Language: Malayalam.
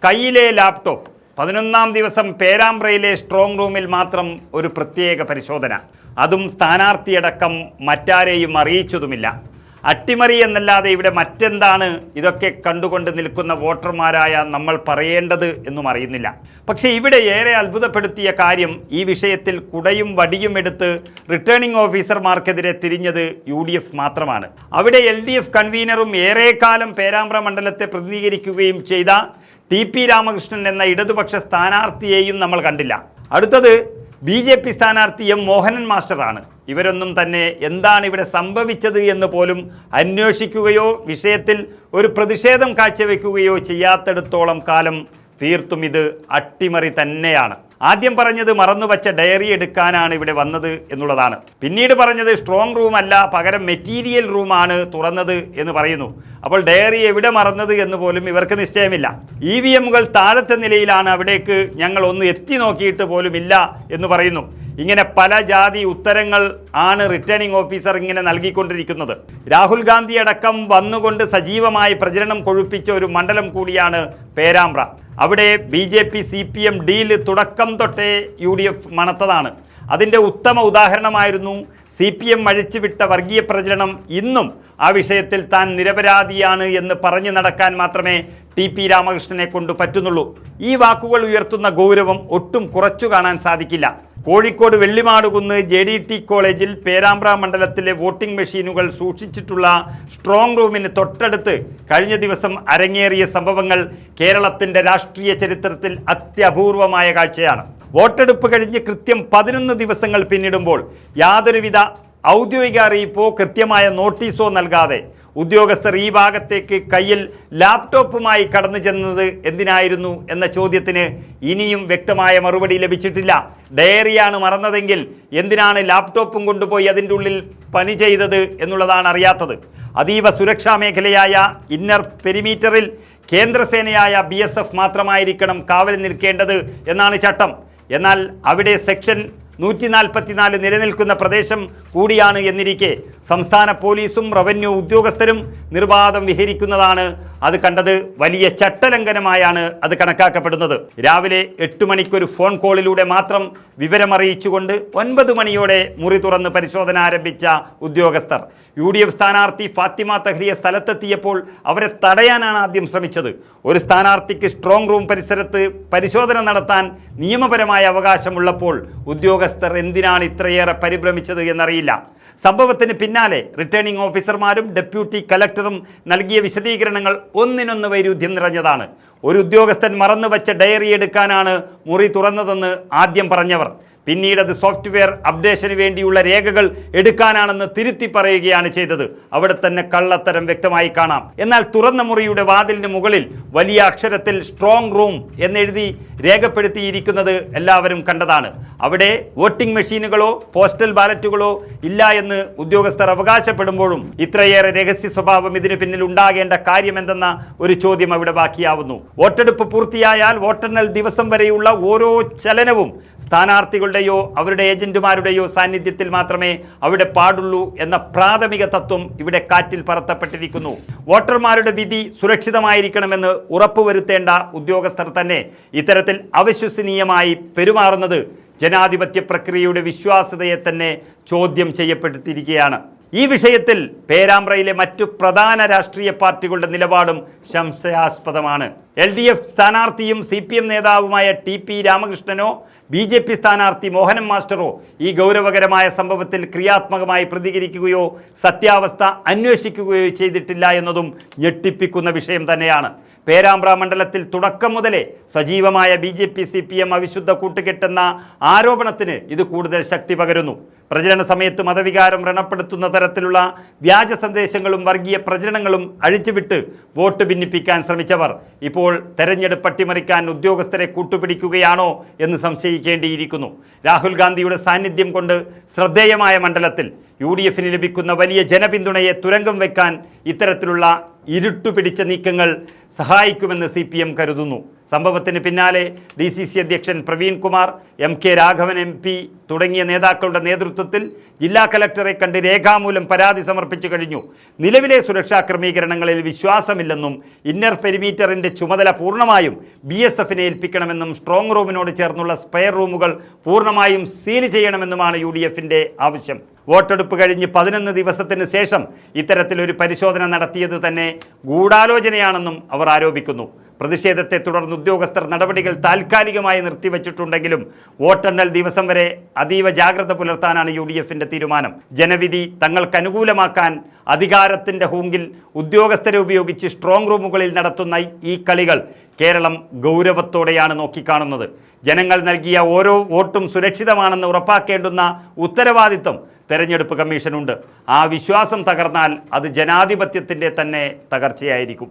കയ്യിലെ ലാപ്ടോപ്പ് 11-ാം ദിവസം പേരാമ്പ്രയിലെ സ്ട്രോങ് റൂമിൽ മാത്രം ഒരു പ്രത്യേക പരിശോധന. അതും സ്ഥാനാർത്ഥിയടക്കം മറ്റാരെയും അറിയിച്ചതുമില്ല. അട്ടിമറി എന്നല്ലാതെ ഇവിടെ മറ്റെന്താണ് ഇതൊക്കെ കണ്ടുകൊണ്ട് നിൽക്കുന്ന വോട്ടർമാരായ നമ്മൾ പറയേണ്ടത് എന്നും അറിയുന്നില്ല. പക്ഷേ ഇവിടെ ഏറെ അത്ഭുതപ്പെടുത്തിയ കാര്യം ഈ വിഷയത്തിൽ കുടയും വടിയും എടുത്ത് റിട്ടേണിംഗ് ഓഫീസർമാർക്കെതിരെ തിരിഞ്ഞത് UDF മാത്രമാണ്. അവിടെ LDF കൺവീനറും ഏറെക്കാലം പേരാമ്പ്ര മണ്ഡലത്തെ പ്രതിനിധീകരിക്കുകയും ചെയ്ത TP രാമകൃഷ്ണൻ എന്ന ഇടതുപക്ഷ സ്ഥാനാർത്ഥിയെയും നമ്മൾ കണ്ടില്ല. അടുത്തത് BJP സ്ഥാനാർത്ഥി M മോഹനൻ മാസ്റ്ററാണ്. ഇവരൊന്നും തന്നെ എന്താണ് ഇവിടെ സംഭവിച്ചത് എന്ന് പോലും അന്വേഷിക്കുകയോ വിഷയത്തിൽ ഒരു പ്രതിഷേധം കാഴ്ചവെക്കുകയോ ചെയ്യാത്തിടത്തോളം കാലം തീർത്തും ഇത് അട്ടിമറി തന്നെയാണ്. ആദ്യം പറഞ്ഞത് മറന്നുവച്ച ഡയറി എടുക്കാനാണ് ഇവിടെ വന്നത് എന്നുള്ളതാണ്. പിന്നീട് പറഞ്ഞത് സ്ട്രോങ് റൂം അല്ല, പകരം മെറ്റീരിയൽ റൂമാണ് തുറന്നത് എന്ന് പറയുന്നു. അപ്പോൾ ഡയറി എവിടെ മറന്നത് എന്ന് പോലും ഇവർക്ക് നിശ്ചയമില്ല. EVMകൾ താഴത്തെ നിലയിലാണ്, അവിടേക്ക് ഞങ്ങൾ ഒന്ന് എത്തി നോക്കിയിട്ട് പോലും ഇല്ല എന്ന് പറയുന്നു. ഇങ്ങനെ പല ജാതി ഉത്തരങ്ങൾ ആണ് റിട്ടേണിംഗ് ഓഫീസർ ഇങ്ങനെ നൽകിക്കൊണ്ടിരിക്കുന്നത്. രാഹുൽ ഗാന്ധി അടക്കം വന്നുകൊണ്ട് സജീവമായി പ്രചരണം കൊഴുപ്പിച്ച ഒരു മണ്ഡലം കൂടിയാണ് പേരാമ്പ്ര. അവിടെ BJP CPM ഡീല് തുടക്കം തൊട്ടേ UDF മണത്തതാണ്. അതിൻ്റെ ഉത്തമ ഉദാഹരണമായിരുന്നു CPM അഴിച്ചുവിട്ട വർഗീയ പ്രചരണം. ഇന്നും ആ വിഷയത്തിൽ താൻ നിരപരാധിയാണ് എന്ന് പറഞ്ഞു നടക്കാൻ മാത്രമേ TP രാമകൃഷ്ണനെ കൊണ്ട് പറ്റുന്നുള്ളൂ. ഈ വാക്കുകൾ ഉയർത്തുന്ന ഗൗരവം ഒട്ടും കുറച്ചു കാണാൻ സാധിക്കില്ല. കോഴിക്കോട് വെള്ളിമാടുകുന്ന് JDT കോളേജിൽ പേരാമ്പ്ര മണ്ഡലത്തിലെ വോട്ടിംഗ് മെഷീനുകൾ സൂക്ഷിച്ചിട്ടുള്ള സ്ട്രോങ് റൂമിന് തൊട്ടടുത്ത് കഴിഞ്ഞ ദിവസം അരങ്ങേറിയ സംഭവങ്ങൾ കേരളത്തിൻ്റെ രാഷ്ട്രീയ ചരിത്രത്തിൽ അത്യപൂർവമായ കാഴ്ചയാണ്. വോട്ടെടുപ്പ് കഴിഞ്ഞ് കൃത്യം 11 ദിവസങ്ങൾ പിന്നിടുമ്പോൾ യാതൊരുവിധ ഔദ്യോഗിക അറിയിപ്പോ കൃത്യമായ നോട്ടീസോ നൽകാതെ ഉദ്യോഗസ്ഥർ ഈ ഭാഗത്തേക്ക് കയ്യിൽ ലാപ്ടോപ്പുമായി കടന്നു ചെന്നത് എന്തിനായിരുന്നു എന്ന ചോദ്യത്തിന് ഇനിയും വ്യക്തമായ മറുപടി ലഭിച്ചിട്ടില്ല. ഡയറിയാണ് മറന്നതെങ്കിൽ എന്തിനാണ് ലാപ്ടോപ്പും കൊണ്ടുപോയി അതിൻ്റെ ഉള്ളിൽ പണി ചെയ്തത് എന്നുള്ളതാണ് അറിയാത്തത്. അതീവ സുരക്ഷാ മേഖലയായ ഇന്നർ പെരിമീറ്ററിൽ കേന്ദ്രസേനയായ BSF മാത്രമായിരിക്കണം കാവൽ നിൽക്കേണ്ടത് എന്നാണ് ചട്ടം. എന്നാൽ അവിടെ സെക്ഷൻ 144 നിലനിൽക്കുന്ന പ്രദേശം കൂടിയാണ് എന്നിരിക്കെ സംസ്ഥാന പോലീസും റവന്യൂ ഉദ്യോഗസ്ഥരും നിർബാധം വിഹരിക്കുന്നതാണ്. അത് കണ്ടത് വലിയ ചട്ടലംഘനമായാണ് അത് കണക്കാക്കപ്പെടുന്നത്. രാവിലെ 8 മണിക്കൊരു ഫോൺ കോളിലൂടെ മാത്രം വിവരമറിയിച്ചുകൊണ്ട് 9 മണിയോടെ മുറി തുറന്ന് പരിശോധന ആരംഭിച്ച ഉദ്യോഗസ്ഥർ UDF സ്ഥാനാർത്ഥി ഫാത്തിമ തഹ്രിയ സ്ഥലത്തെത്തിയപ്പോൾ അവരെ തടയാനാണ് ആദ്യം ശ്രമിച്ചത്. ഒരു സ്ഥാനാർത്ഥിക്ക് സ്ട്രോങ് റൂം പരിസരത്ത് പരിശോധന നടത്താൻ നിയമപരമായ അവകാശമുള്ളപ്പോൾ ഉദ്യോഗസ്ഥർ എന്തിനാണ് ഇത്രയേറെ പരിഭ്രമിച്ചത് എന്നറിയില്ല. സംഭവത്തിന് പിന്നാലെ റിട്ടേണിംഗ് ഓഫീസർമാരും ഡെപ്യൂട്ടി കലക്ടറും നൽകിയ വിശദീകരണങ്ങൾ ഒന്നിനൊന്ന് വൈരുദ്ധ്യം നിറഞ്ഞതാണ്. ഒരു ഉദ്യോഗസ്ഥൻ മറന്നുവച്ച ഡയറി എടുക്കാനാണ് മുറി തുറന്നതെന്ന് ആദ്യം പറഞ്ഞവർ പിന്നീട് അത് സോഫ്റ്റ്വെയർ അപ്ഡേഷന് വേണ്ടിയുള്ള രേഖകൾ എടുക്കാനാണെന്ന് തിരുത്തി പറയുകയാണ് ചെയ്തത്. അവിടെ തന്നെ കള്ളത്തരം വ്യക്തമായി കാണാം. എന്നാൽ തുറന്ന മുറിയുടെ വാതിലിന് മുകളിൽ വലിയ അക്ഷരത്തിൽ സ്ട്രോങ് റൂം എന്നെഴുതി രേഖപ്പെടുത്തിയിരിക്കുന്നത് എല്ലാവരും കണ്ടതാണ്. അവിടെ വോട്ടിംഗ് മെഷീനുകളോ പോസ്റ്റൽ ബാലറ്റുകളോ ഇല്ല എന്ന് ഉദ്യോഗസ്ഥർ അവകാശപ്പെടുമ്പോഴും ഇത്രയേറെ രഹസ്യ സ്വഭാവം ഇതിന് പിന്നിൽ ഉണ്ടാകേണ്ട കാര്യമെന്തെന്ന ഒരു ചോദ്യം അവിടെ ബാക്കിയാവുന്നു. വോട്ടെടുപ്പ് പൂർത്തിയായാൽ വോട്ടെണ്ണൽ ദിവസം വരെയുള്ള ഓരോ ചലനവും സ്ഥാനാർത്ഥികളുടെയോ അവരുടെ ഏജന്റുമാരുടെയോ സാന്നിധ്യത്തിൽ മാത്രമേ അവിടെ പാടുള്ളൂ എന്ന പ്രാഥമിക തത്വം ഇവിടെ കാറ്റിൽ പറത്തപ്പെട്ടിരിക്കുന്നു. വോട്ടർമാരുടെ വിധി സുരക്ഷിതമായിരിക്കണമെന്ന് ഉറപ്പുവരുത്തേണ്ട ഉദ്യോഗസ്ഥർ തന്നെ ഇത്തരത്തിൽ അവിശ്വസനീയമായി പെരുമാറുന്നത് ജനാധിപത്യ പ്രക്രിയയുടെ വിശ്വാസ്യതയെ തന്നെ ചോദ്യം ചെയ്യപ്പെട്ടിരിക്കുകയാണ്. ഈ വിഷയത്തിൽ പേരാമ്പ്രയിലെ മറ്റു പ്രധാന രാഷ്ട്രീയ പാർട്ടികളുടെ നിലപാടും സംശയാസ്പദമാണ്. LDF സ്ഥാനാർത്ഥിയും CPM നേതാവുമായ TP രാമകൃഷ്ണനോ BJP സ്ഥാനാർത്ഥി മോഹനൻ മാസ്റ്ററോ ഈ ഗൗരവകരമായ സംഭവത്തിൽ ക്രിയാത്മകമായി പ്രതികരിക്കുകയോ സത്യാവസ്ഥ അന്വേഷിക്കുകയോ ചെയ്തിട്ടില്ല എന്നതും ഞെട്ടിപ്പിക്കുന്ന വിഷയം തന്നെയാണ്. പേരാമ്പ്ര മണ്ഡലത്തിൽ തുടക്കം മുതലേ സജീവമായ BJP CPM അവിശുദ്ധ കൂട്ടുകെട്ടെന്ന ആരോപണത്തിന് ഇത് കൂടുതൽ ശക്തി പകരുന്നു. പ്രചരണ സമയത്ത് മതവികാരം വ്രണപ്പെടുത്തുന്ന തരത്തിലുള്ള വ്യാജ സന്ദേശങ്ങളും വർഗീയ പ്രചരണങ്ങളും അഴിച്ചുവിട്ട് വോട്ട് ഭിന്നിപ്പിക്കാൻ ശ്രമിച്ചവർ ഇപ്പോൾ തെരഞ്ഞെടുപ്പ് അട്ടിമറിക്കാൻ ഉദ്യോഗസ്ഥരെ കൂട്ടുപിടിക്കുകയാണോ എന്ന് സംശയിക്കേണ്ടിയിരിക്കുന്നു. രാഹുൽ ഗാന്ധിയുടെ സാന്നിധ്യം കൊണ്ട് ശ്രദ്ധേയമായ മണ്ഡലത്തിൽ UDFന് ലഭിക്കുന്ന വലിയ ജനപിന്തുണയെ തുരങ്കം വെക്കാൻ ഇത്തരത്തിലുള്ള ഇരുട്ടുപിടിച്ച നീക്കങ്ങൾ സഹായിക്കുമെന്ന് CPM കരുതുന്നു. സംഭവത്തിന് പിന്നാലെ DCC അധ്യക്ഷൻ പ്രവീൺ കുമാർ, MK രാഘവൻ MP തുടങ്ങിയ നേതാക്കളുടെ നേതൃത്വത്തിൽ ജില്ലാ കലക്ടറെ കണ്ട് രേഖാമൂലം പരാതി സമർപ്പിച്ചു കഴിഞ്ഞു. നിലവിലെ സുരക്ഷാ ക്രമീകരണങ്ങളിൽ വിശ്വാസമില്ലെന്നും ഇന്നർ പെരിമീറ്ററിന്റെ ചുമതല പൂർണ്ണമായും BSFനെ ഏൽപ്പിക്കണമെന്നും സ്ട്രോങ് റൂമിനോട് ചേർന്നുള്ള സ്പെയർ റൂമുകൾ പൂർണ്ണമായും സീൽ ചെയ്യണമെന്നുമാണ് UDFന്റെ ആവശ്യം. വോട്ടെടുപ്പ് കഴിഞ്ഞ് 11 ദിവസത്തിന് ശേഷം ഇത്തരത്തിലൊരു പരിശോധന നടത്തിയത് തന്നെ ഗൂഢാലോചനയാണെന്നും അവർ ആരോപിക്കുന്നു. പ്രതിഷേധത്തെ തുടർന്ന് ഉദ്യോഗസ്ഥർ നടപടികൾ താൽക്കാലികമായി നിർത്തിവച്ചിട്ടുണ്ടെങ്കിലും വോട്ടെണ്ണൽ ദിവസം വരെ അതീവ ജാഗ്രത പുലർത്താനാണ് UDFന്റെ തീരുമാനം. ജനവിധി തങ്ങൾക്ക് അനുകൂലമാക്കാൻ അധികാരത്തിന്റെ ഹൂങ്കിൽ ഉദ്യോഗസ്ഥരെ ഉപയോഗിച്ച് സ്ട്രോങ് റൂമുകളിൽ നടത്തുന്ന ഈ കളികൾ കേരളം ഗൗരവത്തോടെയാണ് നോക്കിക്കാണുന്നത്. ജനങ്ങൾ നൽകിയ ഓരോ വോട്ടും സുരക്ഷിതമാണെന്ന് ഉറപ്പാക്കേണ്ടുന്ന ഉത്തരവാദിത്വം തെരഞ്ഞെടുപ്പ് കമ്മീഷനുണ്ട്. ആ വിശ്വാസം തകർന്നാൽ അത് ജനാധിപത്യത്തിൻ്റെ തന്നെ തകർച്ചയായിരിക്കും.